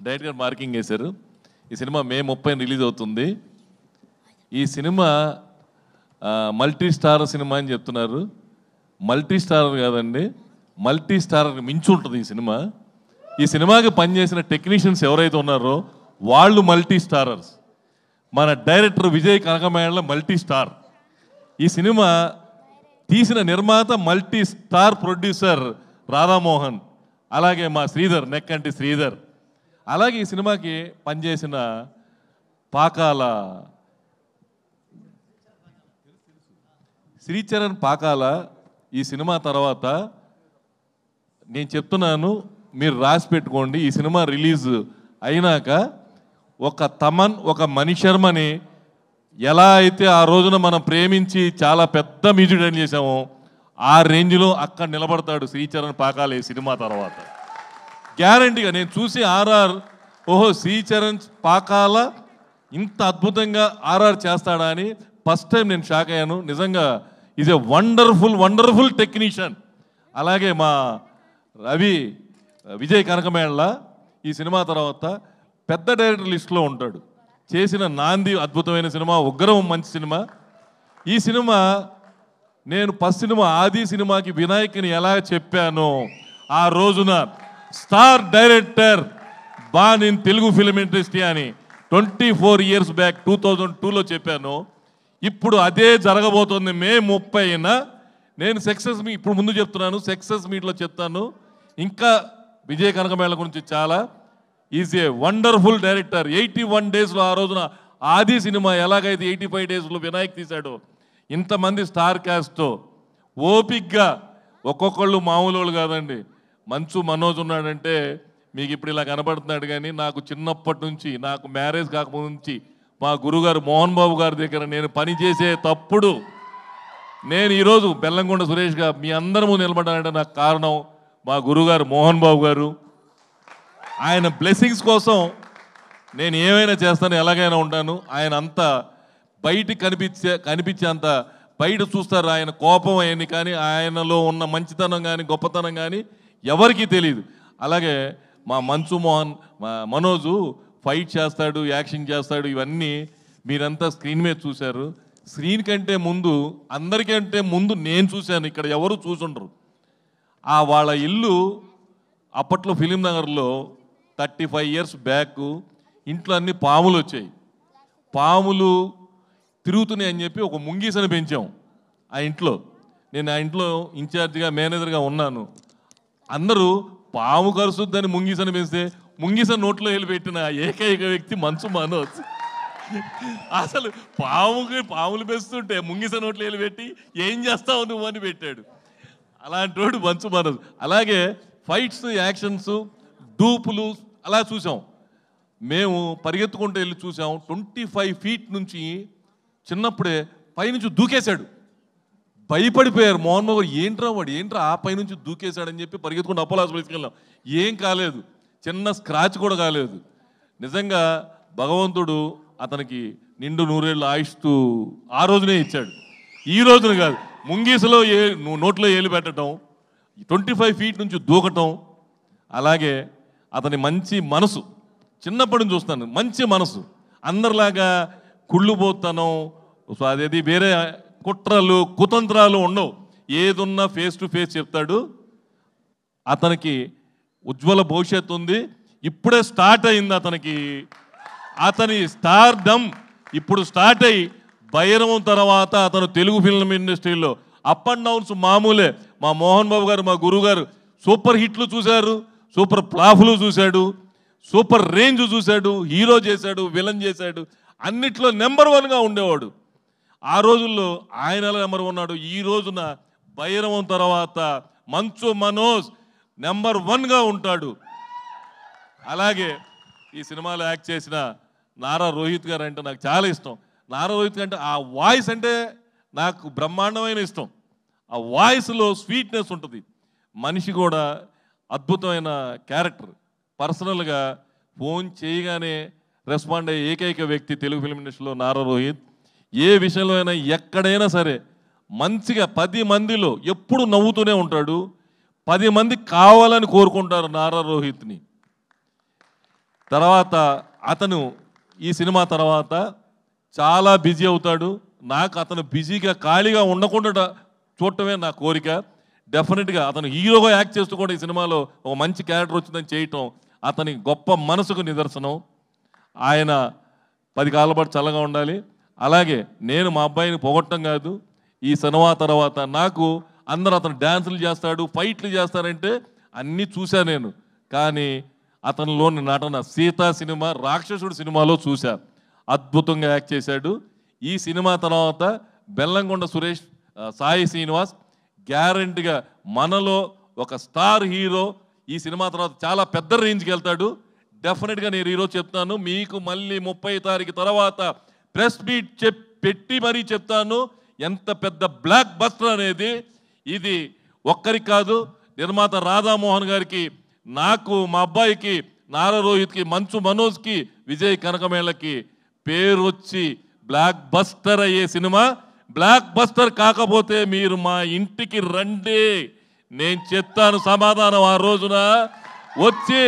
Direct గారు marking వేశారు. ఈ సినిమా మే 30 రిలీజ్ అవుతుంది. ఈ సినిమా మల్టీ స్టార్ సినిమా అని చెప్తున్నారు. మల్టీ స్టార్ కాదండి, మల్టీ స్టార్ మించి ఉంటుంది ఈ సినిమా. ఈ సినిమాకి పనిచేసిన టెక్నీషియన్స్ ఎవరైతే ఉన్నారో వాళ్ళు మల్టీ స్టారర్స్. మన డైరెక్టర్ విజయ్ కనకమేళ్ళ మల్టీ స్టార్. ఈ సినిమా తీసిన నిర్మాత మల్టీ స్టార్ ప్రొడ్యూసర్ రాధామోహన్, అలాగే మా శ్రీధర్, నెక్కంటి శ్రీధర్. అలాగే ఈ సినిమాకి పనిచేసిన పాకాల శ్రీచరణ్ పాకాల. ఈ సినిమా తర్వాత నేను చెప్తున్నాను, మీరు రాసి పెట్టుకోండి, ఈ సినిమా రిలీజ్ అయినాక ఒక తమన్, ఒక మణి శర్మని ఎలా అయితే ఆ రోజున మనం ప్రేమించి చాలా పెద్ద మ్యూజిక్ డైరెక్ట్ చేసామో ఆ రేంజ్లో అక్కడ నిలబడతాడు శ్రీచరణ్ పాకాల ఈ సినిమా తర్వాత. గ్యారంటీగా నేను చూసి ఆర్ఆర్, ఓహో శ్రీచరణ్ పాకాల ఇంత అద్భుతంగా ఆర్ఆర్ చేస్తాడా అని ఫస్ట్ టైం నేను షాక్ అయ్యాను. నిజంగా ఈజ్ ఏ వండర్ఫుల్ టెక్నీషియన్. అలాగే మా రవి విజయ్ కనకమేళ్ళ ఈ సినిమా తర్వాత పెద్ద డైరెక్టర్ లిస్టులో ఉంటాడు. చేసిన నాంది అద్భుతమైన సినిమా, ఉగ్రం మంచి సినిమా. ఈ సినిమా నేను ఫస్ట్ సినిమా ఆది సినిమాకి వినాయకుని ఎలా చెప్పానో ఆ రోజున star director born in Telugu film industry అని 24 years బ్యాక్ 2002లో చెప్పాను. ఇప్పుడు అదే జరగబోతుంది మే 30న. నేను సక్సెస్ మీ ఇప్పుడు ముందు చెప్తున్నాను, సక్సెస్ మీట్లో చెప్తాను ఇంకా విజయ్ కనకమేళ్ళ గురించి చాలా. Is a wonderful director. 81 daysలో ఆ రోజున ఆది సినిమా ఎలాగైతే 85 daysలో వినాయక్ తీశాడో, ఇంతమంది స్టార్ క్యాస్ట్తో ఓపిక్గా, ఒక్కొక్కళ్ళు మామూలు వాళ్ళు కాదండి. మంచు మనోజ్ ఉన్నాడంటే మీకు ఇప్పుడు ఇలా కనబడుతున్నాడు, కానీ నాకు చిన్నప్పటి నుంచి, నాకు మ్యారేజ్ కాకముందు నుంచి మా గురుగారు మోహన్ బాబు గారి దగ్గర నేను పనిచేసే తప్పుడు నేను ఈరోజు బెల్లంకొండ సురేష్గా మీ అందరి ముందు నిలబడాలంటే నాకు కారణం మా గురుగారు మోహన్ బాబు గారు. ఆయన బ్లెస్సింగ్స్ కోసం నేను ఏమైనా చేస్తాను, ఎలాగైనా ఉంటాను. ఆయన అంత బయటికి కనిపించే అంత బయట చూస్తారు ఆయన కోపం అయ్యింది, కానీ ఆయనలో ఉన్న మంచితనం కానీ గొప్పతనం కానీ ఎవరికీ తెలియదు. అలాగే మా మంచు మనోజు ఫైట్ చేస్తాడు, యాక్షన్ చేస్తాడు. ఇవన్నీ మీరంతా స్క్రీన్ మీద చూశారు. స్క్రీన్ కంటే ముందు, అందరికంటే ముందు నేను చూశాను, ఇక్కడ ఎవరు చూసుండరు. వాళ్ళ ఇల్లు అప్పట్లో ఫిలిం నగర్లో 35 years బ్యాక్ ఇంట్లో అన్ని పాములు వచ్చాయి. పాములు తిరుగుతున్నాయి అని చెప్పి ఒక ముంగీసని పెంచాం ఆ ఇంట్లో. నేను ఆ ఇంట్లో ఇన్ఛార్జిగా, మేనేజర్గా ఉన్నాను. అందరూ పాము కరుస్తుందని ముంగీసని పెంచితే ముంగీసని నోట్లో వెళ్ళి పెట్టిన ఏకైక వ్యక్తి మంచు మనోజ్. అసలు పాములు పెంచుతుంటే ముంగీస నోట్లో వెళ్ళి పెట్టి ఏం చేస్తావు నువ్వు అని పెట్టాడు. అలాంటి వాడు మంచు మనోజ్. అలాగే ఫైట్స్, యాక్షన్స్, డూపులు అలా చూసాం. మేము పరిగెత్తుకుంటూ వెళ్ళి చూసాం. 25 feet నుంచి చిన్నప్పుడే పైనుంచి దూకేశాడు. భయపడిపోయారు మోహన్ బాబు, ఏంట్రా ఆ పైనుంచి దూకేశాడని చెప్పి పరిగెత్తుకుంటూ అపోలో హాస్పిటల్కి వెళ్ళాం. ఏం కాలేదు, చిన్న స్క్రాచ్ కూడా కాలేదు. నిజంగా భగవంతుడు అతనికి నిండు 100 ఏళ్ళు ఆయుష్తూ ఆ రోజునే ఇచ్చాడు, ఈ రోజున కాదు. ముంగీసలో నోట్లో ఏలు పెట్టడం, 25 feet నుంచి దూకటం. అలాగే అతని మంచి మనసు, చిన్నప్పటి నుంచి చూస్తాను, మంచి మనసు. అందరిలాగా కుళ్ళుపోతాను, అదేది వేరే కుట్రలు కుతంత్రాలు ఉండవు. ఏదున్నా ఫేస్ టు ఫేస్ చెప్తాడు. అతనికి ఉజ్వల భవిష్యత్తు ఉంది. ఇప్పుడే స్టార్ట్ అయింది అతని స్టార్డమ్ ఇప్పుడు స్టార్ట్ అయ్యి భైరవం తర్వాత అతను తెలుగు ఫిల్మ్ ఇండస్ట్రీలో అప్ అండ్ డౌన్స్ మామూలే. మా మోహన్ బాబు గారు, మా గురువు గారు సూపర్ హిట్లు చూశారు, సూపర్ ప్లాఫ్లు చూశాడు, సూపర్ రేంజ్ చూశాడు, హీరో చేశాడు, విలన్ చేశాడు, అన్నిట్లో నెంబర్ 1గా ఉండేవాడు. ఆ రోజుల్లో ఆయన నెంబర్ 1 ఉన్నాడు. ఈ రోజున భైరవం తర్వాత మంచు మనోజ్ నెంబర్ 1గా ఉంటాడు. అలాగే ఈ సినిమాలో యాక్ట్ చేసిన నారా రోహిత్ గారు అంటే నాకు చాలా ఇష్టం. నారా రోహిత్ అంటే ఆ వాయిస్ అంటే నాకు బ్రహ్మాండమైన ఇష్టం. ఆ వాయిస్లో స్వీట్నెస్ ఉంటుంది. మనిషి కూడా అద్భుతమైన క్యారెక్టర్. పర్సనల్గా ఫోన్ చేయగానే రెస్పాండ్ అయ్యే ఏకైక వ్యక్తి తెలుగు ఫిల్మ్ ఇండస్ట్రీలో నారా రోహిత్. ఏ విషయంలో అయినా ఎక్కడైనా సరే మంచిగా 10 మందిలో ఎప్పుడు నవ్వుతూనే ఉంటాడు. 10 మంది కావాలని కోరుకుంటారు నారా రోహిత్ని. తర్వాత అతను ఈ సినిమా తర్వాత చాలా బిజీ అవుతాడు. నాకు అతను బిజీగా ఖాళీగా ఉండకుండా చూడటమే నా కోరిక. డెఫినెట్గా అతను హీరోగా యాక్ట్ చేస్తూ కూడా ఈ సినిమాలో ఒక మంచి క్యారెక్టర్ వచ్చిందని చేయటం అతని గొప్ప మనసుకు నిదర్శనం. ఆయన 10 కాళ్ళ పాటు చల్లగా ఉండాలి. అలాగే నేను మా అబ్బాయిని పొగట్టం కాదు, ఈ సినిమా తర్వాత నాకు అందరూ అతను డ్యాన్సులు చేస్తాడు, ఫైట్లు చేస్తారంటే అన్నీ చూశాను నేను. కానీ అతనిలోని నటన సీతా సినిమా, రాక్షసుడు సినిమాలో చూశా. అద్భుతంగా యాక్ట్ చేశాడు. ఈ సినిమా తర్వాత బెల్లంకొండ సురేష్, సాయి శ్రీనివాస్ గ్యారెంటీగా మనలో ఒక స్టార్ హీరో ఈ సినిమా తర్వాత చాలా పెద్ద రేంజ్కి వెళ్తాడు. డెఫినెట్గా నేను ఈరోజు చెప్తాను, మీకు మళ్ళీ 30 తారీఖు తర్వాత ప్రెస్ మీట్ పెట్టి మరీ చెప్తాను ఎంత పెద్ద బ్లాక్ బస్టర్ అనేది. ఇది ఒక్కరికి కాదు, నిర్మాత రాధామోహన్ గారికి, నాకు, మా అబ్బాయికి, నారా రోహిత్కి, మంచు మనోజ్కి, విజయ్ కనకమేళకి పేరు వచ్చి బ్లాక్ బస్టర్ అయ్యే సినిమా. బ్లాక్ బస్టర్ కాకపోతే మీరు మా ఇంటికి రండి, నేను చెప్తాను సమాధానం. ఆ రోజున వచ్చి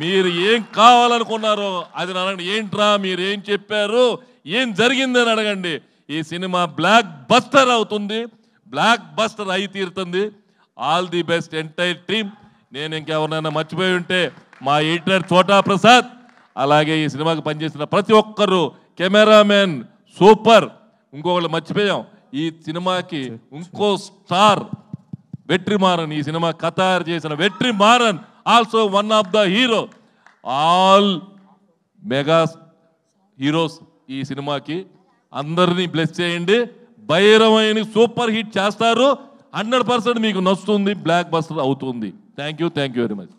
మీరు ఏం కావాలనుకున్నారో అది అడగండి. ఏంట్రా మీరు ఏం చెప్పారు, ఏం జరిగిందని అడగండి. ఈ సినిమా బ్లాక్ బస్టర్ అవుతుంది, బ్లాక్ బస్టర్ అయి తీరుతుంది. All the best entire team. నేను ఇంకెవరినైనా మర్చిపోయి ఉంటే మా ఎడిటర్ చోటా ప్రసాద్, అలాగే ఈ సినిమాకి పనిచేసిన ప్రతి ఒక్కరు, కెమెరామెన్ సూపర్. ఇంకొకళ్ళు మర్చిపోయాం, ఈ సినిమాకి ఇంకో స్టార్ వెట్రిమారన్, ఈ సినిమా కథ చేసిన Vetrimaaran also one of the hero. All mega heroes ఈ సినిమాకి అందరినీ బ్లెస్ చేయండి. భైరవైన సూపర్ హిట్ చేస్తారు. 100% మీకు నచ్చుతుంది, బ్లాక్ బస్టర్ అవుతుంది. Thank you very much.